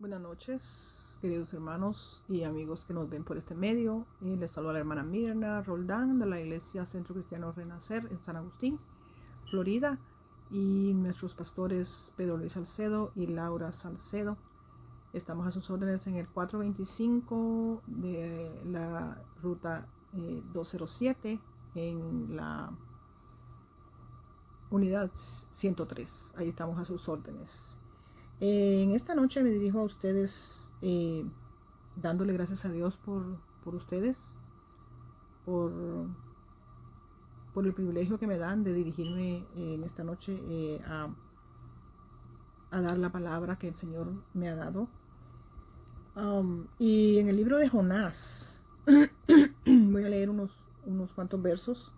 Buenas noches, queridos hermanos y amigos que nos ven por este medio. Les saluda la hermana Mirna Roldán de la Iglesia Centro Cristiano Renacer en San Agustín, Florida, y nuestros pastores Pedro Luis Salcedo y Laura Salcedo. Estamos a sus órdenes en el 425 de la ruta 207 en la unidad 103. Ahí estamos a sus órdenes. En esta noche me dirijo a ustedes dándole gracias a Dios por ustedes, por, por el privilegio que me dan de dirigirme en esta noche a dar la palabra que el Señor me ha dado. Y en el libro de Jonás, voy a leer unos cuantos versos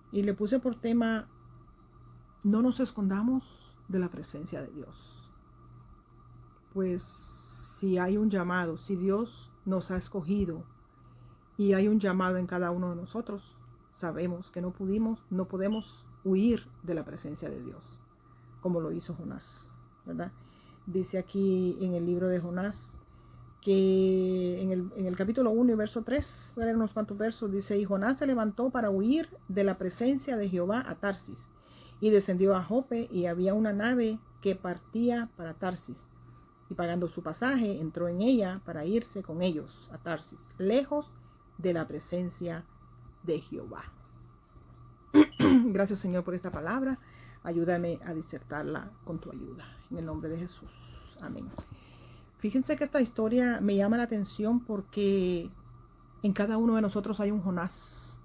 y le puse por tema: no nos escondamos de la presencia de Dios. Pues si hay un llamado, si Dios nos ha escogido y hay un llamado en cada uno de nosotros, sabemos que no podemos huir de la presencia de Dios, como lo hizo Jonás, ¿verdad? Dice aquí en el libro de Jonás que en el capítulo 1 y verso 3, voy a leer unos cuantos versos, dice: y Jonás se levantó para huir de la presencia de Jehová a Tarsis, y descendió a Jope, y había una nave que partía para Tarsis, y pagando su pasaje entró en ella para irse con ellos a Tarsis, lejos de la presencia de Jehová. Gracias, Señor, por esta palabra. Ayúdame a disertarla con tu ayuda. En el nombre de Jesús. Amén. Fíjense que esta historia me llama la atención porque en cada uno de nosotros hay un Jonás.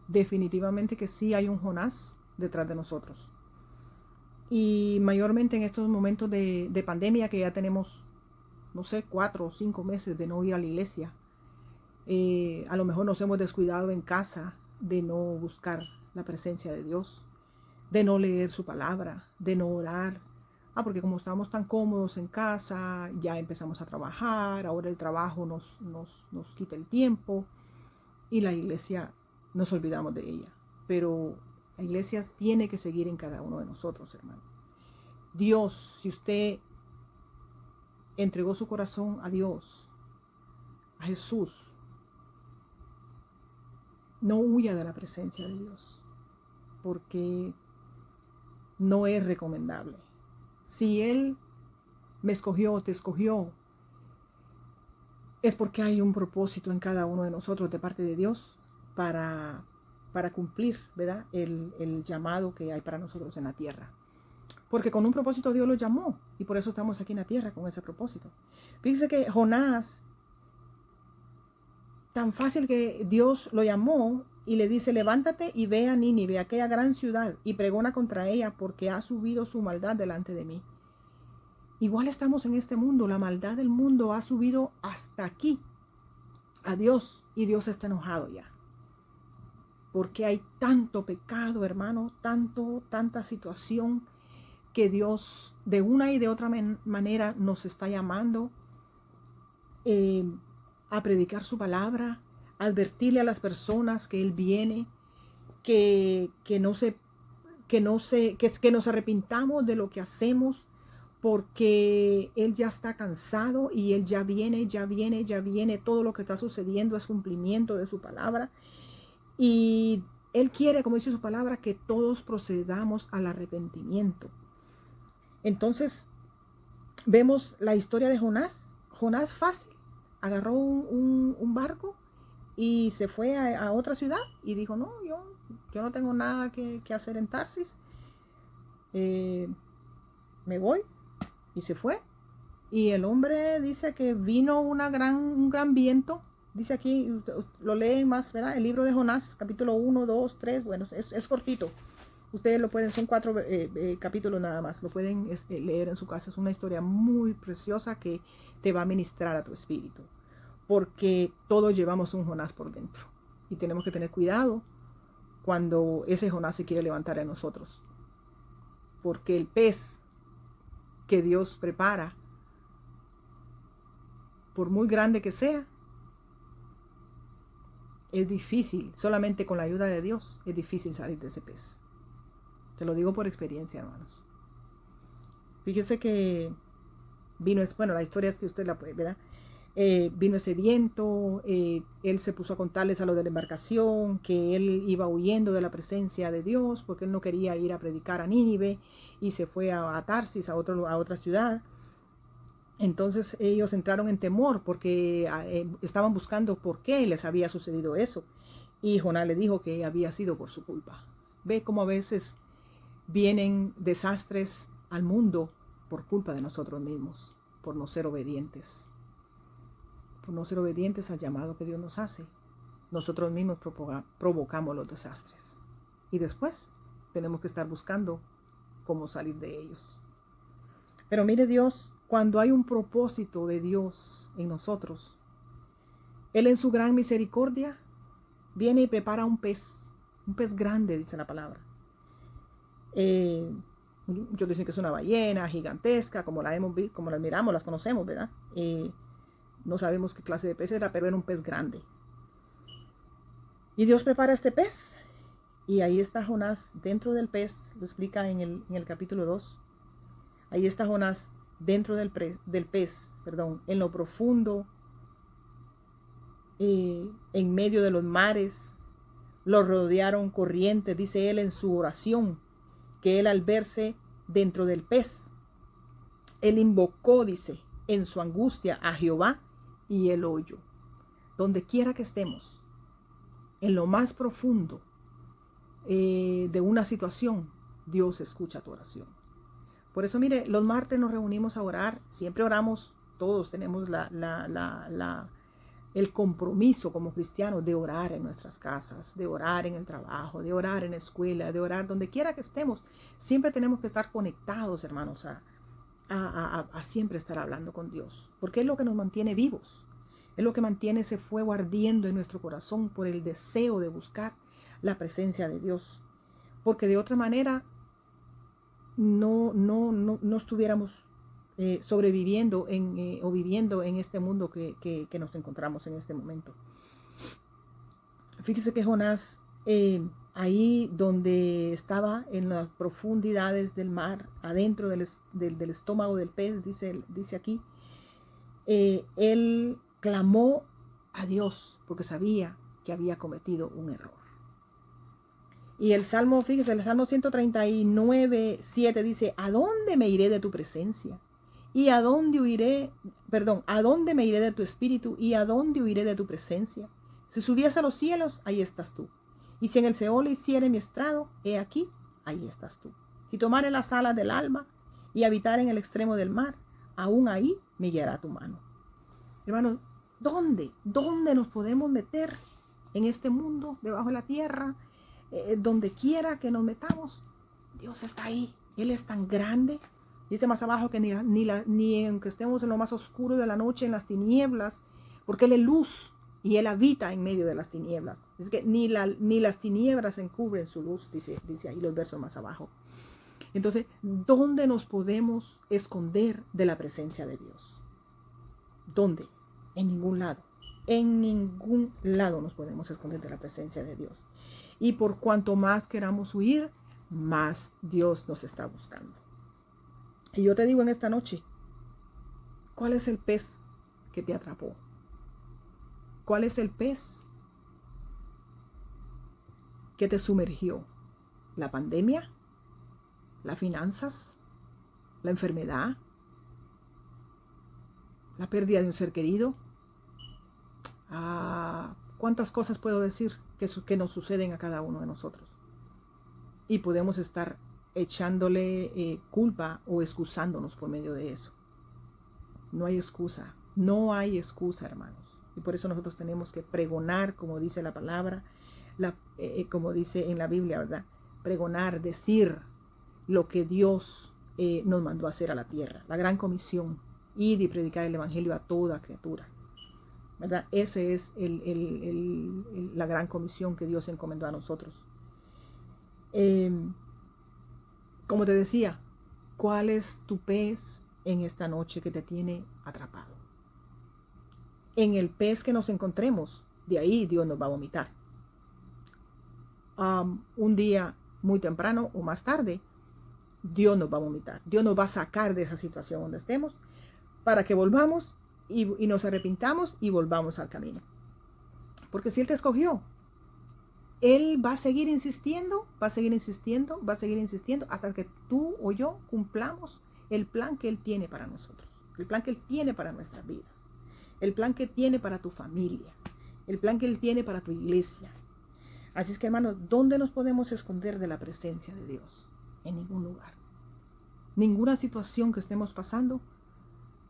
Definitivamente que sí hay un Jonás detrás de nosotros. Y mayormente en estos momentos de pandemia, que ya tenemos, no sé, 4 o 5 meses de no ir a la iglesia. A lo mejor nos hemos descuidado en casa de no buscar la presencia de Dios, de no leer su palabra, de no orar. Porque como estamos tan cómodos en casa, ya empezamos a trabajar, ahora el trabajo nos quita el tiempo y la iglesia nos olvidamos de ella. Pero la iglesia tiene que seguir en cada uno de nosotros, hermano. Dios, si usted entregó su corazón a Dios, a Jesús, no huya de la presencia de Dios, porque no es recomendable. Si Él me escogió, te escogió, es porque hay un propósito en cada uno de nosotros de parte de Dios para cumplir, ¿verdad? El llamado que hay para nosotros en la tierra. Porque con un propósito Dios lo llamó, y por eso estamos aquí en la tierra, con ese propósito. Fíjense que Jonás, tan fácil que Dios lo llamó y le dice: levántate y ve a Nínive, aquella gran ciudad, y pregona contra ella, porque ha subido su maldad delante de mí. Igual estamos en este mundo, la maldad del mundo ha subido hasta aquí, a Dios, y Dios está enojado ya. Porque hay tanto pecado, hermano, tanta situación, que Dios de una y de otra manera nos está llamando a predicar su palabra, a advertirle a las personas que Él viene, que nos arrepintamos de lo que hacemos, porque Él ya está cansado y Él ya viene. Todo lo que está sucediendo es cumplimiento de su palabra, y Él quiere, como dice su palabra, que todos procedamos al arrepentimiento. Entonces vemos la historia de Jonás. Jonás fácil, agarró un barco y se fue a otra ciudad y dijo: no, yo no tengo nada que hacer en Tarsis, me voy, y se fue. Y el hombre dice que vino un gran viento. Dice aquí, lo leen más, ¿verdad? El libro de Jonás, capítulo 1, 2, 3, bueno, es cortito. Ustedes lo pueden, son 4 capítulos nada más, lo pueden leer en su casa. Es una historia muy preciosa que te va a ministrar a tu espíritu, porque todos llevamos un Jonás por dentro, y tenemos que tener cuidado cuando ese Jonás se quiere levantar en nosotros, porque el pez que Dios prepara, por muy grande que sea, es difícil. Solamente con la ayuda de Dios es difícil salir de ese pez. Te lo digo por experiencia, hermanos. Fíjese que bueno, la historia es que usted la puede, ¿verdad? Vino ese viento, él se puso a contarles a lo de la embarcación, que él iba huyendo de la presencia de Dios, porque él no quería ir a predicar a Nínive, y se fue a Tarsis, a otra ciudad. Entonces ellos entraron en temor, porque estaban buscando por qué les había sucedido eso. Y Jonás le dijo que había sido por su culpa. Ve cómo a veces vienen desastres al mundo por culpa de nosotros mismos, por no ser obedientes. Por no ser obedientes al llamado que Dios nos hace. Nosotros mismos provocamos los desastres. Y después tenemos que estar buscando cómo salir de ellos. Pero mire Dios, cuando hay un propósito de Dios en nosotros, Él en su gran misericordia viene y prepara un pez grande, dice la palabra. Muchos dicen que es una ballena gigantesca, como la hemos visto, como las miramos, las conocemos, ¿verdad? No sabemos qué clase de pez era, pero era un pez grande. Y Dios prepara este pez. Y ahí está Jonás dentro del pez. Lo explica en el capítulo 2. Ahí está Jonás dentro del pez, en lo profundo, en medio de los mares. Lo rodearon corrientes, dice él en su oración, que él al verse dentro del pez, él invocó, dice, en su angustia a Jehová, y el oyó. Donde quiera que estemos, en lo más profundo de una situación, Dios escucha tu oración. Por eso, mire, los martes nos reunimos a orar. Siempre oramos, todos tenemos el compromiso como cristianos de orar en nuestras casas, de orar en el trabajo, de orar en la escuela, de orar donde quiera que estemos. Siempre tenemos que estar conectados, hermanos, a siempre estar hablando con Dios, porque es lo que nos mantiene vivos, es lo que mantiene ese fuego ardiendo en nuestro corazón por el deseo de buscar la presencia de Dios, porque de otra manera no estuviéramos sobreviviendo o viviendo en este mundo que nos encontramos en este momento. Fíjese que Jonás, ahí donde estaba en las profundidades del mar, adentro del estómago del pez, dice aquí, él clamó a Dios porque sabía que había cometido un error. Y el Salmo, fíjese, el Salmo 139, 7 dice: ¿a dónde me iré de tu presencia? ¿Y a dónde huiré? ¿A dónde me iré de tu espíritu? ¿Y a dónde huiré de tu presencia? Si subiese a los cielos, ahí estás tú. Y si en el Seol hiciere mi estrado, he aquí, ahí estás tú. Si tomare las alas del alba y habitar en el extremo del mar, aún ahí me guiará tu mano. Hermanos, ¿dónde nos podemos meter en este mundo, debajo de la tierra? Donde quiera que nos metamos, Dios está ahí. Él es tan grande. Dice más abajo que ni aunque estemos en lo más oscuro de la noche, en las tinieblas, porque Él es luz y Él habita en medio de las tinieblas. Es que ni las tinieblas encubren su luz, dice ahí los versos más abajo. Entonces, ¿dónde nos podemos esconder de la presencia de Dios? ¿Dónde? En ningún lado. En ningún lado nos podemos esconder de la presencia de Dios. Y por cuanto más queramos huir, más Dios nos está buscando. Y yo te digo en esta noche, ¿cuál es el pez que te atrapó? ¿Cuál es el pez que te sumergió? ¿La pandemia? ¿Las finanzas? ¿La enfermedad? ¿La pérdida de un ser querido? ¿Cuántas cosas puedo decir que nos suceden a cada uno de nosotros? Y podemos estar echándole culpa o excusándonos por medio de eso. No hay excusa, hermanos. Y por eso nosotros tenemos que pregonar, como dice la palabra, como dice en la Biblia, ¿verdad? Pregonar, decir lo que Dios nos mandó a hacer a la tierra. La gran comisión, ir y predicar el evangelio a toda criatura, ¿verdad? Ese es la gran comisión que Dios encomendó a nosotros. Como te decía, ¿cuál es tu pez en esta noche que te tiene atrapado? En el pez que nos encontremos, de ahí Dios nos va a vomitar. Un día muy temprano o más tarde, Dios nos va a vomitar. Dios nos va a sacar de esa situación donde estemos, para que volvamos y nos arrepintamos y volvamos al camino. Porque si Él te escogió, Él va a seguir insistiendo, va a seguir insistiendo, va a seguir insistiendo hasta que tú o yo cumplamos el plan que Él tiene para nosotros, el plan que Él tiene para nuestras vidas, el plan que tiene para tu familia, el plan que Él tiene para tu iglesia. Así es que, hermanos, ¿dónde nos podemos esconder de la presencia de Dios? En ningún lugar. Ninguna situación que estemos pasando,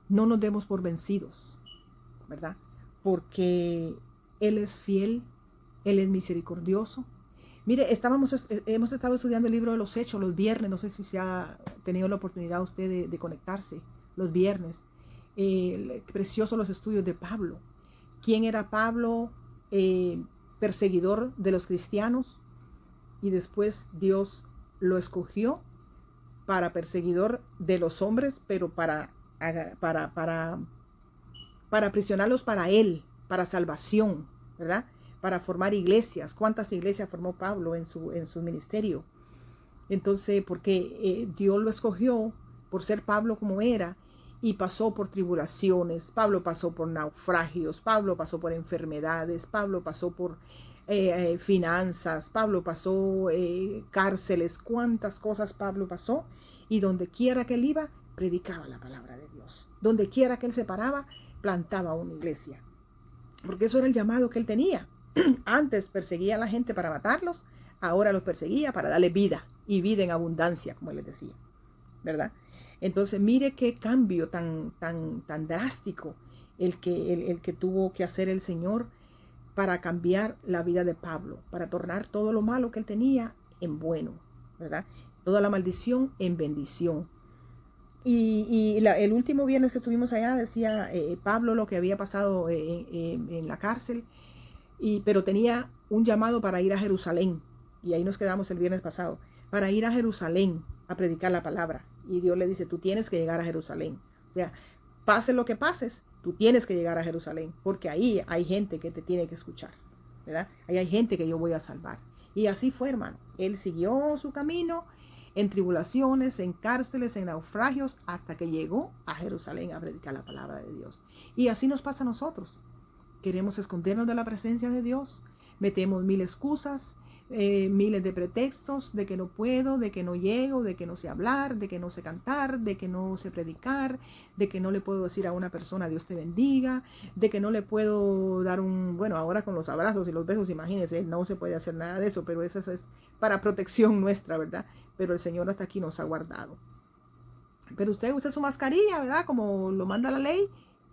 no nos demos por vencidos, ¿verdad? Porque Él es fiel, Él es misericordioso. Mire, hemos estado estudiando el libro de los Hechos los viernes. No sé si se ha tenido la oportunidad usted de conectarse los viernes. Preciosos los estudios de Pablo. ¿Quién era Pablo? Perseguidor de los cristianos. Y después Dios lo escogió para perseguidor de los hombres, pero para aprisionarlos para Él, para salvación, ¿verdad? Para formar iglesias. ¿Cuántas iglesias formó Pablo en su ministerio? Entonces, porque Dios lo escogió por ser Pablo como era, y pasó por tribulaciones, Pablo pasó por naufragios, Pablo pasó por enfermedades, Pablo pasó por finanzas, Pablo pasó cárceles, cuántas cosas Pablo pasó, y donde quiera que él iba, predicaba la palabra de Dios. Donde quiera que él se paraba, plantaba una iglesia. Porque eso era el llamado que él tenía. Antes perseguía a la gente para matarlos, ahora los perseguía para darle vida, y vida en abundancia, como él les decía, ¿verdad? Entonces, mire qué cambio tan drástico el que tuvo que hacer el Señor para cambiar la vida de Pablo, para tornar todo lo malo que él tenía en bueno, ¿verdad? Toda la maldición en bendición. Y el último viernes que estuvimos allá decía Pablo lo que había pasado en la cárcel, pero tenía un llamado para ir a Jerusalén, y ahí nos quedamos el viernes pasado, para ir a Jerusalén a predicar la palabra. Y Dios le dice, tú tienes que llegar a Jerusalén. O sea, pase lo que pases, tú tienes que llegar a Jerusalén, porque ahí hay gente que te tiene que escuchar, ¿verdad? Ahí hay gente que yo voy a salvar. Y así fue, hermano. Él siguió su camino en tribulaciones, en cárceles, en naufragios, hasta que llegó a Jerusalén a predicar la palabra de Dios. Y así nos pasa a nosotros. Queremos escondernos de la presencia de Dios, metemos mil excusas, miles de pretextos de que no puedo, de que no llego, de que no sé hablar, de que no sé cantar, de que no sé predicar, de que no le puedo decir a una persona Dios te bendiga, de que no le puedo dar bueno, ahora con los abrazos y los besos, imagínense, no se puede hacer nada de eso, pero eso es para protección nuestra, ¿verdad? Pero el Señor hasta aquí nos ha guardado. Pero usted use su mascarilla, ¿verdad? Como lo manda la ley,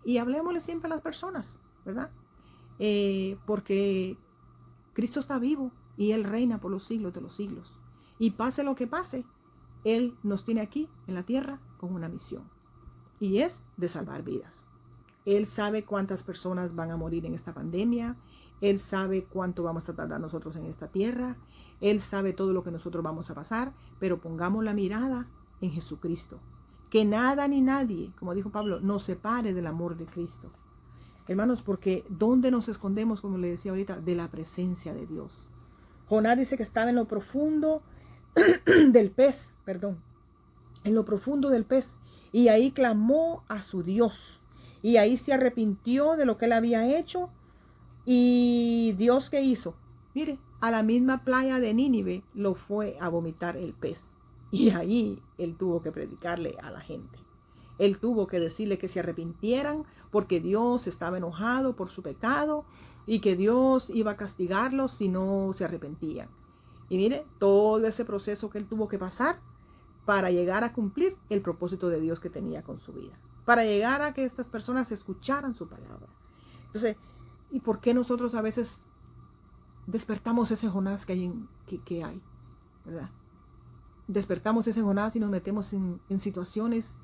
y hablemosle siempre a las personas, ¿verdad? Porque Cristo está vivo y Él reina por los siglos de los siglos. Y pase lo que pase, Él nos tiene aquí en la tierra con una misión. Y es de salvar vidas. Él sabe cuántas personas van a morir en esta pandemia. Él sabe cuánto vamos a tardar nosotros en esta tierra. Él sabe todo lo que nosotros vamos a pasar. Pero pongamos la mirada en Jesucristo. Que nada ni nadie, como dijo Pablo, nos separe del amor de Cristo. Hermanos, porque ¿dónde nos escondemos, como le decía ahorita? De la presencia de Dios. Jonás dice que estaba en lo profundo del pez, en lo profundo del pez. Y ahí clamó a su Dios. Y ahí se arrepintió de lo que él había hecho. Y Dios, ¿qué hizo? Mire, a la misma playa de Nínive lo fue a vomitar el pez. Y ahí él tuvo que predicarle a la gente. Él tuvo que decirle que se arrepintieran porque Dios estaba enojado por su pecado y que Dios iba a castigarlos si no se arrepentían. Y mire, todo ese proceso que él tuvo que pasar para llegar a cumplir el propósito de Dios que tenía con su vida. Para llegar a que estas personas escucharan su palabra. Entonces, ¿y por qué nosotros a veces despertamos ese Jonás que hay, ¿verdad? Despertamos ese Jonás y nos metemos en situaciones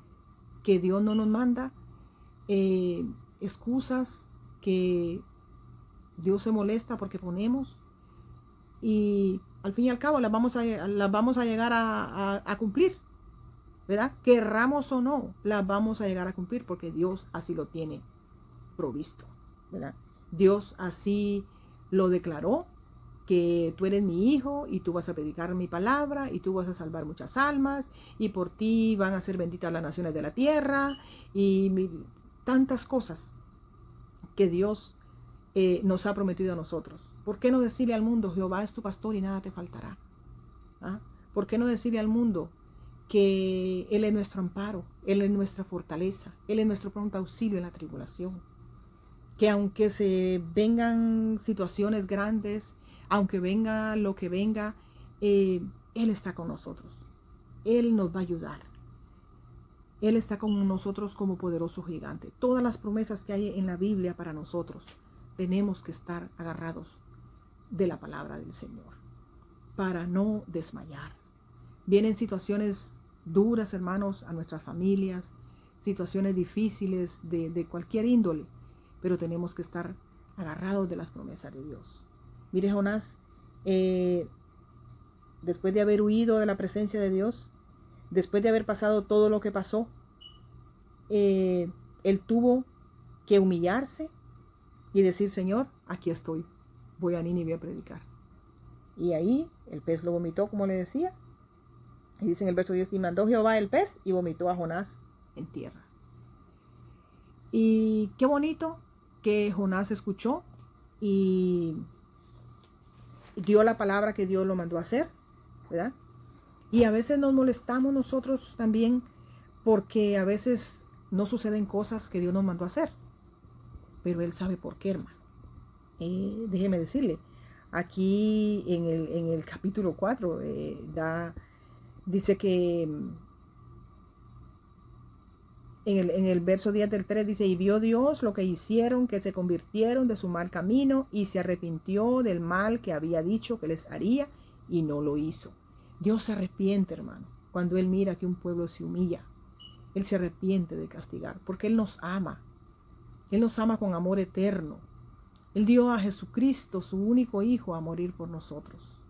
que Dios no nos manda, excusas que Dios se molesta porque ponemos, y al fin y al cabo las vamos a llegar a cumplir, ¿verdad? Querramos o no, las vamos a llegar a cumplir porque Dios así lo tiene provisto, ¿verdad? Dios así lo declaró que tú eres mi hijo y tú vas a predicar mi palabra y tú vas a salvar muchas almas y por ti van a ser benditas las naciones de la tierra y tantas cosas que Dios nos ha prometido a nosotros. ¿Por qué no decirle al mundo, Jehová es tu pastor y nada te faltará? ¿Ah? ¿Por qué no decirle al mundo que Él es nuestro amparo, Él es nuestra fortaleza, Él es nuestro pronto auxilio en la tribulación? Que aunque se vengan situaciones grandes, aunque venga lo que venga, Él está con nosotros. Él nos va a ayudar. Él está con nosotros como poderoso gigante. Todas las promesas que hay en la Biblia para nosotros, tenemos que estar agarrados de la palabra del Señor para no desmayar. Vienen situaciones duras, hermanos, a nuestras familias, situaciones difíciles de cualquier índole, pero tenemos que estar agarrados de las promesas de Dios. Mire, Jonás, después de haber huido de la presencia de Dios, después de haber pasado todo lo que pasó, él tuvo que humillarse y decir, Señor, aquí estoy, voy a Nínive a predicar. Y ahí el pez lo vomitó, como le decía. Y dice en el verso 10, y mandó Jehová el pez y vomitó a Jonás en tierra. Y qué bonito que Jonás escuchó y dio la palabra que Dios lo mandó a hacer, ¿verdad? Y a veces nos molestamos nosotros también porque a veces no suceden cosas que Dios nos mandó a hacer. Pero Él sabe por qué, hermano. Déjeme decirle, aquí en el capítulo 4 dice que en el verso 10 del 3 dice, y vio Dios lo que hicieron, que se convirtieron de su mal camino y se arrepintió del mal que había dicho que les haría y no lo hizo. Dios se arrepiente, hermano, cuando Él mira que un pueblo se humilla. Él se arrepiente de castigar, porque Él nos ama. Él nos ama con amor eterno. Él dio a Jesucristo, su único Hijo, a morir por nosotros.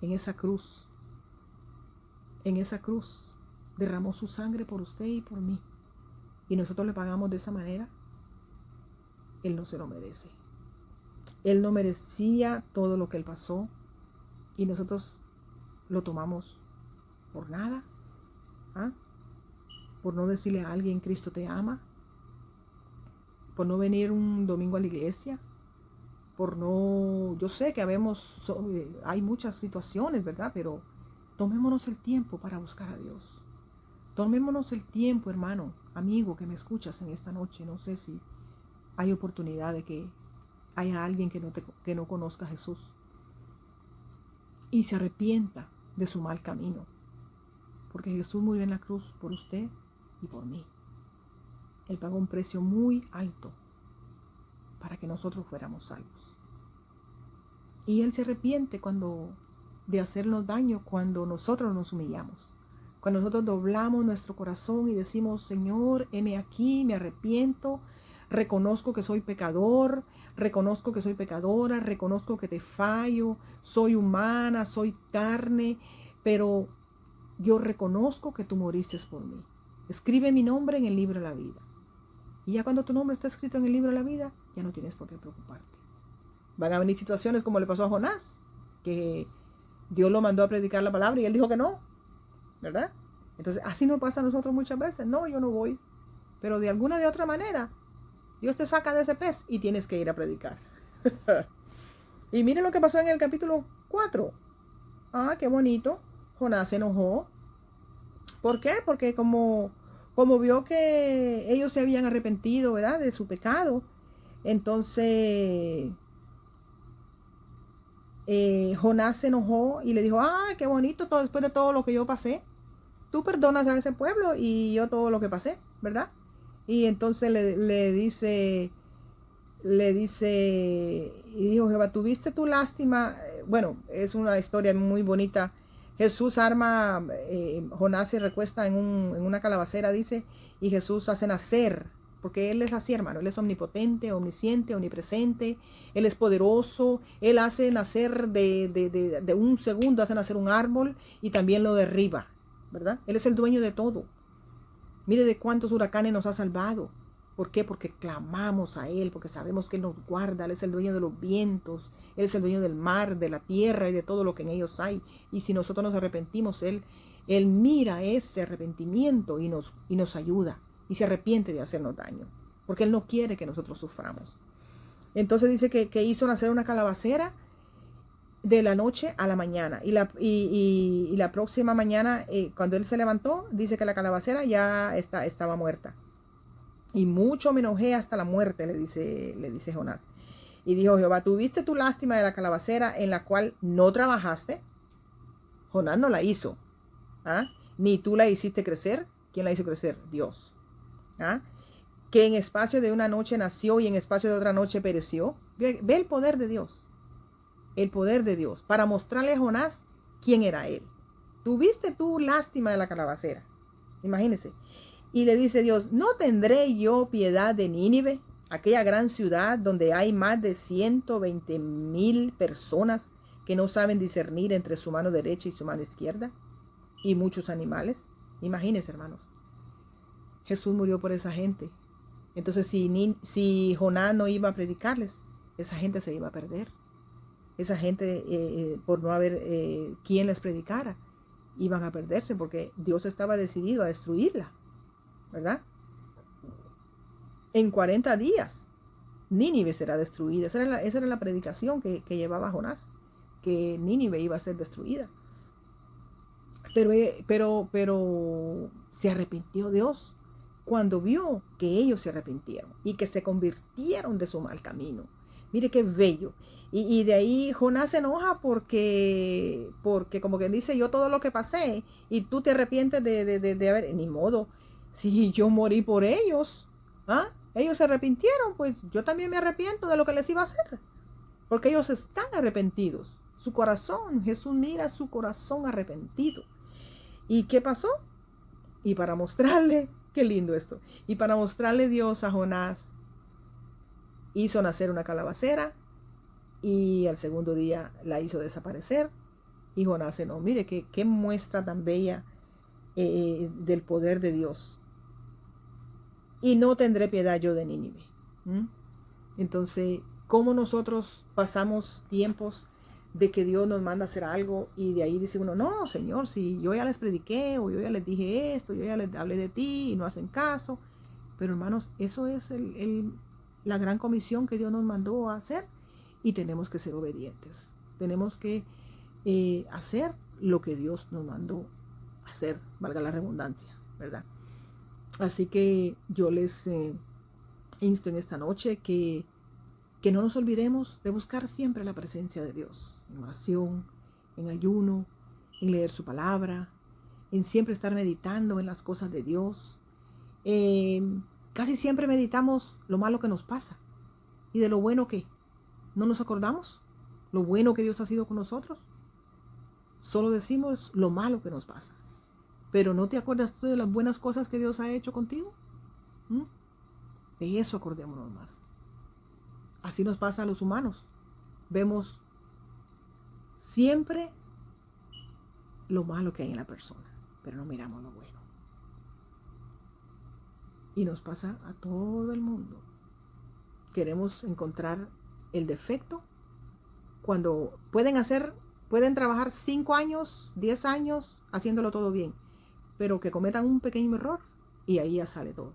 En esa cruz derramó su sangre por usted y por mí. Y nosotros le pagamos de esa manera. Él no se lo merece. Él no merecía todo lo que Él pasó. Y nosotros lo tomamos por nada. ¿Ah? Por no decirle a alguien, Cristo te ama. Por no venir un domingo a la iglesia. Por no... Yo sé que hay muchas situaciones, ¿verdad? Pero tomémonos el tiempo para buscar a Dios. Tomémonos el tiempo, hermano, amigo, que me escuchas en esta noche. No sé si hay oportunidad de que haya alguien que no conozca a Jesús y se arrepienta de su mal camino. Porque Jesús murió en la cruz por usted y por mí. Él pagó un precio muy alto para que nosotros fuéramos salvos. Y Él se arrepiente de hacernos daño cuando nosotros nos humillamos. Cuando nosotros doblamos nuestro corazón y decimos, Señor, heme aquí, me arrepiento, reconozco que soy pecador, reconozco que soy pecadora, reconozco que te fallo, soy humana, soy carne, pero yo reconozco que tú moriste por mí. Escribe mi nombre en el libro de la vida. Y ya cuando tu nombre está escrito en el libro de la vida, ya no tienes por qué preocuparte. Van a venir situaciones como le pasó a Jonás, que Dios lo mandó a predicar la palabra y él dijo que no, ¿verdad? Entonces, así nos pasa a nosotros muchas veces. No, yo no voy. Pero de alguna de otra manera, Dios te saca de ese pez y tienes que ir a predicar. Y miren lo que pasó en el capítulo 4. Ah, qué bonito. Jonás se enojó. ¿Por qué? Porque como vio que ellos se habían arrepentido, ¿verdad?, de su pecado, entonces Jonás se enojó y le dijo, qué bonito, después de todo lo que yo pasé, tú perdonas a ese pueblo y yo todo lo que pasé, ¿verdad? Y entonces le dice, y dijo Jehová, ¿tuviste tu lástima? Bueno, es una historia muy bonita. Jesús arma, Jonás se recuesta en una calabacera, dice, y Jesús hace nacer, porque Él es así, hermano, Él es omnipotente, omnisciente, omnipresente, Él es poderoso, Él hace nacer de un segundo, hace nacer un árbol y también lo derriba, ¿verdad? Él es el dueño de todo. Mire de cuántos huracanes nos ha salvado. ¿Por qué? Porque clamamos a Él, porque sabemos que Él nos guarda, Él es el dueño de los vientos, Él es el dueño del mar, de la tierra y de todo lo que en ellos hay. Y si nosotros nos arrepentimos, Él mira ese arrepentimiento y nos ayuda y se arrepiente de hacernos daño, porque Él no quiere que nosotros suframos. Entonces dice que hizo nacer una calabacera de la noche a la mañana. Y la próxima mañana, cuando él se levantó, dice que la calabacera ya estaba muerta. Y mucho me enojé hasta la muerte, le dice Jonás. Y dijo Jehová, ¿tuviste tu lástima de la calabacera en la cual no trabajaste? Jonás no la hizo. ¿Ah? Ni tú la hiciste crecer. ¿Quién la hizo crecer? Dios. ¿Ah? Que en espacio de una noche nació y en espacio de otra noche pereció. Ve el poder de Dios. El poder de Dios. Para mostrarle a Jonás quién era él. ¿Tuviste tú lástima de la calabacera? Imagínese. Y le dice Dios, ¿no tendré yo piedad de Nínive, aquella gran ciudad donde hay más de 120,000 personas que no saben discernir entre su mano derecha y su mano izquierda? Y muchos animales. Imagínense, hermanos. Jesús murió por esa gente. Entonces, si Jonás no iba a predicarles, esa gente se iba a perder. Esa gente, por no haber quien les predicara, iban a perderse porque Dios estaba decidido a destruirla, ¿verdad? En 40 días, Nínive será destruida. Esa era la predicación que llevaba Jonás, que Nínive iba a ser destruida. Pero se arrepintió Dios cuando vio que ellos se arrepintieron y que se convirtieron de su mal camino. Mire qué bello. Y de ahí Jonás se enoja porque como que dice, yo todo lo que pasé y tú te arrepientes de haber, ni modo, si yo morí por ellos, ¿ah? Ellos se arrepintieron, pues yo también me arrepiento de lo que les iba a hacer, porque ellos están arrepentidos. Su corazón, Jesús mira su corazón arrepentido. ¿Y qué pasó? Y para mostrarle, qué lindo esto, y para mostrarle Dios a Jonás, hizo nacer una calabacera y al segundo día la hizo desaparecer. Y Jonás se no, mire qué muestra tan bella del poder de Dios. Y no tendré piedad yo de Nínive. Entonces, ¿cómo nosotros pasamos tiempos de que Dios nos manda a hacer algo y de ahí dice uno, no, Señor, si yo ya les prediqué o yo ya les dije esto, yo ya les hablé de ti y no hacen caso? Pero hermanos, eso es la gran comisión que Dios nos mandó a hacer y tenemos que ser obedientes. Tenemos que hacer lo que Dios nos mandó hacer, valga la redundancia, ¿verdad? Así que yo les insto en esta noche que no nos olvidemos de buscar siempre la presencia de Dios, en oración, en ayuno, en leer su palabra, en siempre estar meditando en las cosas de Dios. Casi siempre meditamos lo malo que nos pasa y de lo bueno que no nos acordamos, lo bueno que Dios ha sido con nosotros. Solo decimos lo malo que nos pasa. Pero ¿no te acuerdas tú de las buenas cosas que Dios ha hecho contigo? De eso acordémonos más. Así nos pasa a los humanos. Vemos siempre lo malo que hay en la persona, pero no miramos lo bueno. Y nos pasa a todo el mundo. Queremos encontrar el defecto cuando pueden trabajar 5 años, 10 años haciéndolo todo bien, pero que cometan un pequeño error y ahí ya sale todo.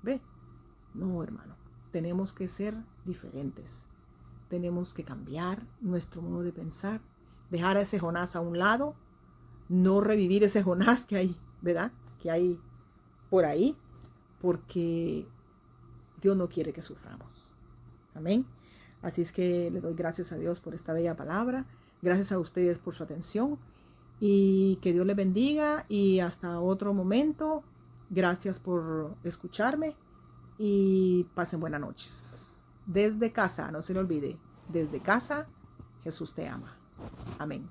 ¿Ve? No, hermano. Tenemos que ser diferentes. Tenemos que cambiar nuestro modo de pensar, dejar a ese Jonás a un lado, no revivir ese Jonás que hay, ¿verdad? Que hay por ahí, porque Dios no quiere que suframos. Amén. Así es que le doy gracias a Dios por esta bella palabra. Gracias a ustedes por su atención y que Dios les bendiga y hasta otro momento. Gracias por escucharme y pasen buenas noches. Desde casa, no se le olvide, desde casa, Jesús te ama. Amén.